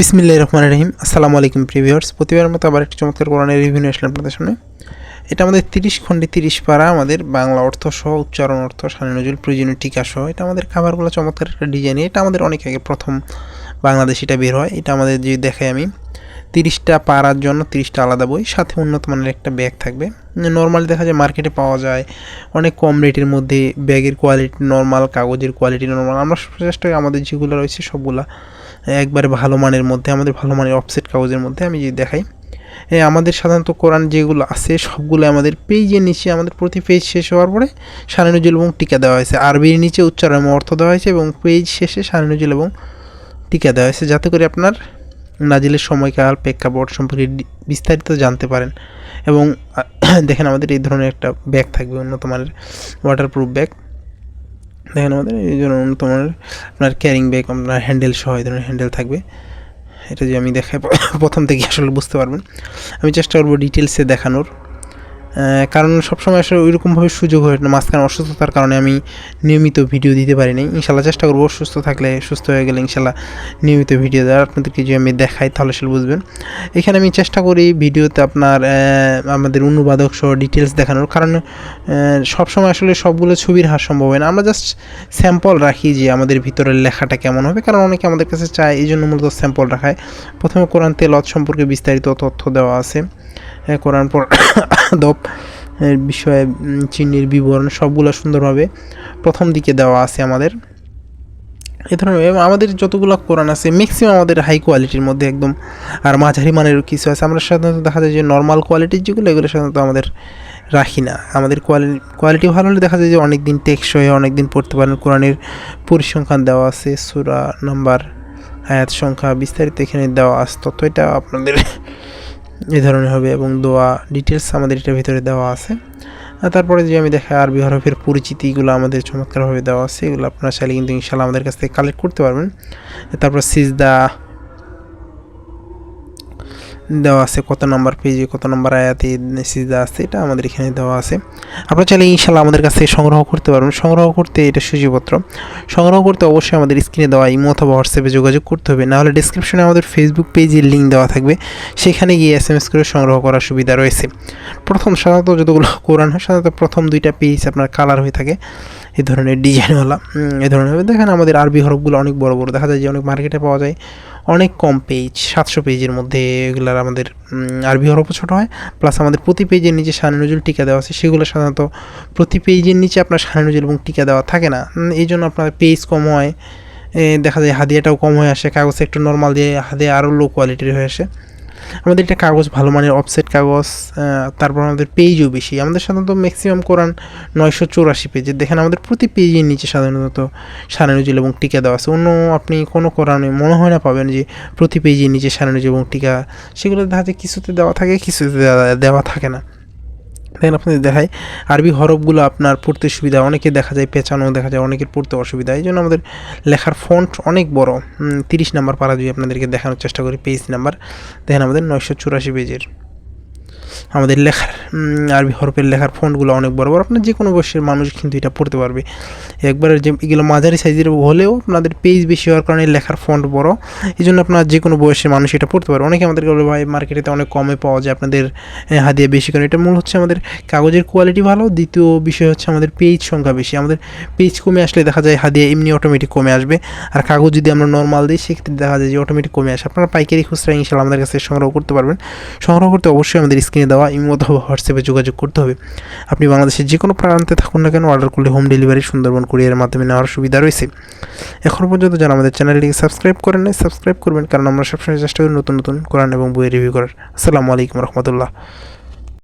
বিসমিল্লাহির রহমানির রহিম। আসসালামু আলাইকুম প্রিভিউয়ার্স, প্রতিবারের মতো আবার একটি চমৎকার কোরআনের রিভিউ নিয়ে আসলাম আপনাদের সামনে। এটা আমাদের 30 খণ্ডে 30 পারা, আমাদের বাংলা অর্থ সহ, উচ্চারণ অর্থ, শানে নজরুল, প্রয়োজনীয় টিকা সহ। এটা আমাদের কাভারগুলো চমৎকার একটা ডিজাইন। এটা আমাদের অনেক আগে প্রথম বাংলাদেশ এটা বের হয়। এটা আমাদের যে দেখাই আমি 30টা পারার জন্য 30টা আলাদা বই, সাথে উন্নত মানের একটা ব্যাগ থাকবে। নর্মালি দেখা যায় মার্কেটে পাওয়া যায় অনেক কম রেটের মধ্যে, ব্যাগের কোয়ালিটি নর্মাল, কাগজের কোয়ালিটি নর্মাল। আমরা চেষ্টা করি আমাদের যেগুলো রয়েছে সবগুলা একবারে ভালো মানের মধ্যে, আমাদের ভালো মানের অফসেট কাগজের মধ্যে আমি যদি দেখাই। আমাদের সাধারণত কোরআন যেগুলো আছে সবগুলো আমাদের পেজের নিচে, আমাদের প্রতি পেজ শেষ হওয়ার পরে শানে নজরুল এবং টিকা দেওয়া হয়েছে। আরবির নিচে উচ্চারণ এবং অর্থ দেওয়া হয়েছে এবং পেজ শেষে শানে নজরুল এবং টিকা দেওয়া হয়েছে, যাতে করে আপনার নাজিলের সময়কাল, প্রেক্ষাপট সম্পর্কে বিস্তারিত জানতে পারেন। এবং দেখেন আমাদের এই ধরনের একটা ব্যাগ থাকবে, উন্নত মানের ওয়াটারপ্রুফ ব্যাগ। দেখেন আমাদের এই জন্য উন্নত মানের আপনার ক্যারিং ব্যাগ, আপনার হ্যান্ডেল সহ এই ধরনের হ্যান্ডেল থাকবে। এটা যে আমি দেখাই প্রথম থেকে আসলে বুঝতে পারবেন। আমি চেষ্টা করবো ডিটেলসে দেখানোর, কারণ সবসময় আসলে ওইরকমভাবে সুযোগ হয় না। মাঝখানে অসুস্থতার কারণে আমি নিয়মিত ভিডিও দিতে পারিনি। ইনশাল্লাহ চেষ্টা করবো সুস্থ থাকলে, সুস্থ হয়ে গেলে ইনশাল্লাহ নিয়মিত ভিডিও দেওয়ার। আপনাদেরকে যে আমি দেখাই তাহলে আসলে বুঝবেন। এখানে আমি চেষ্টা করি ভিডিওতে আপনার আমাদের অনুবাদক সহ ডিটেলস দেখানোর, কারণ সবসময় আসলে সবগুলো ছবির হার সম্ভব হয় না। আমরা জাস্ট স্যাম্পল রাখি যে আমাদের ভিতরের লেখাটা কেমন হবে, কারণ অনেকে আমাদের কাছে চায়, এই জন্য মূলত স্যাম্পল রাখায়। প্রথমে কোরআন তেলাওয়াত সম্পর্কে বিস্তারিত তথ্য দেওয়া আছে, কোরআন পর আদব বিষয়ে চিহ্নের বিবরণ সবগুলো সুন্দরভাবে প্রথম দিকে দেওয়া আছে আমাদের। এ ধরনের আমাদের যতগুলো কোরআন আছে ম্যাক্সিমাম আমাদের হাই কোয়ালিটির মধ্যে একদম, আর মাঝারি মানের কিছু আছে। আমরা সাধারণত দেখা যায় যে নর্মাল কোয়ালিটির যেগুলো, এগুলো সাধারণত আমাদের রাখি না। আমাদের কোয়ালিটি ভালো হলে দেখা যায় যে অনেক দিন টেকসই, অনেক দিন পড়তে পারেন। কোরআনের পরিসংখ্যান দেওয়া আছে, সূরা নাম্বার, আয়াত সংখ্যা বিস্তারিত এখানে দেওয়া আছে। তত এটা আপনাদের এই ধরনের হবে, এবং দোয়া ডিটেলস আমাদের এটার ভিতরে দেওয়া আছে। আর তারপরে যে আমি দেখাই আরবি হরফের পরিচিতিগুলো আমাদের চমৎকারভাবে দেওয়া আছে। এগুলো আপনারা চাইলে কিন্তু ইনশাল্লাহ আমাদের কাছ থেকে কালেক্ট করতে পারবেন। তারপর সিজদা দেওয়া আছে, কত নম্বর পেজে কত নম্বর আয়াতে সিজদা আছে, এটা আমাদের এখানে দেওয়া আছে। আপনারা চাইলে ইনশাল্লাহ আমাদের কাছ থেকে সংগ্রহ করতে পারবেন। সংগ্রহ করতে এটা সূচিপত্র সংগ্রহ করতে অবশ্যই আমাদের স্ক্রিনে দেওয়া ইমো অথবা হোয়াটসঅ্যাপে যোগাযোগ করতে হবে, নাহলে ডিসক্রিপশনে আমাদের ফেসবুক পেজের লিঙ্ক দেওয়া থাকবে, সেখানে গিয়ে SMS করে সংগ্রহ করার সুবিধা রয়েছে। প্রথম সাধারণত যতগুলো কোরআন হয় সাধারণত প্রথম 2টা পেজ আপনার কালার হয়ে থাকে, এই ধরনের ডিজাইনওয়ালা। এই ধরনের দেখেন আমাদের আরবি হরফগুলো অনেক বড় বড় দেখা যায়, যে অনেক মার্কেটে পাওয়া যায় অনেক কম পেজ, 700 পেজের মধ্যে। এগুলার আমাদের আরবি হরফও ছোটো হয়, প্লাস আমাদের প্রতি পেজের নিচে শানে নজরুল টিকা দেওয়া আছে। সেগুলো সাধারণত প্রতি পেজের নিচে আপনার শানে নজরুল এবং টিকা দেওয়া থাকে না, এই জন্য আপনার পেজ কম হয়, দেখা যায় হাদিয়াটাও কম হয়ে আসে। কাগজ একটু নর্মাল দিয়ে হাদিয়া আরও লো কোয়ালিটির হয়ে আসে। আমাদের এটা কাগজ ভালো মানের অফসেট কাগজ, তারপর আমাদের পেজও বেশি। আমাদের সাধারণত ম্যাক্সিমাম কোরআন 984 পেজের। দেখেন আমাদের প্রতি পেজের নিচে সাধারণত শানে নজরুল এবং টিকা দেওয়া আছে। অন্য আপনি কোনো কোরআনে মনে হয় না পাবেন যে প্রতি পেজের নিচে শানে নজরুল এবং টিকা, সেগুলো দেখা যায় কিছুতে দেওয়া থাকে, কিছুতে দেওয়া থাকে না। দেখেন আপনাদের দেখায় আরবি হরফগুলো আপনার পড়তে সুবিধা, অনেকে দেখা যায় পেঁচানো, দেখা যায় অনেকের পড়তে অসুবিধা। এই জন্য আমাদের লেখার ফন্ট অনেক বড়। 30 নাম্বার পারা যদি আপনাদেরকে দেখানোর চেষ্টা করি, পেজ নাম্বার দেখেন আমাদের 984 পেজের আমাদের লেখার আরবি হরফের লেখার ফন্টগুলো অনেক বড় বড়। আপনার যে কোনো বয়সের মানুষ কিন্তু এটা পড়তে পারবে। একবারে যে এগুলো মাঝারি সাইজের হলেও আপনাদের পেজ বেশি হওয়ার কারণে লেখার ফন্ট বড়, এই জন্য আপনার যে কোনো বয়সের মানুষ এটা পড়তে পারবে। অনেকে আমাদেরকে বলে ভাই মার্কেটেতে অনেক কমে পাওয়া যায়, আপনাদের হাদিয়া বেশি করে। এটা মূল হচ্ছে আমাদের কাগজের কোয়ালিটি ভালো, দ্বিতীয় বিষয় হচ্ছে আমাদের পেজ সংখ্যা বেশি। আমাদের পেজ কমে আসলে দেখা যায় হাদিয়া এমনি অটোমেটিক কমে আসবে, আর কাগজ যদি আমরা নর্মাল দিই সেক্ষেত্রে দেখা যায় যে অটোমেটিক কমে আসে। আপনারা পাইকারি খুচরা ইনশাল্লাহ আমাদের কাছে সংগ্রহ করতে পারবেন। সংগ্রহ করতে অবশ্যই আমাদের স্ক্রিনে দেওয়া ইমো অথবা হোয়াটসঅ্যাপে যোগাযোগ করতে হবে। আপনি বাংলাদেশের যে কোনো প্রান্তে থাকুন না কেন, অর্ডার করলে হোম ডেলিভারি সুন্দরবন কুরিয়ারের মাধ্যমে নেওয়ার সুবিধা রয়েছে। এখনও পর্যন্ত যারা আমাদের চ্যানেলটিকে সাবস্ক্রাইব করেন নাই, সাবস্ক্রাইব করবেন, কারণ আমরা সবসময় চেষ্টা করি নতুন নতুন কোরআন এবং বইয়ের রিভিউ করার। আসসালামু আলাইকুম রহমতুল্লাহ।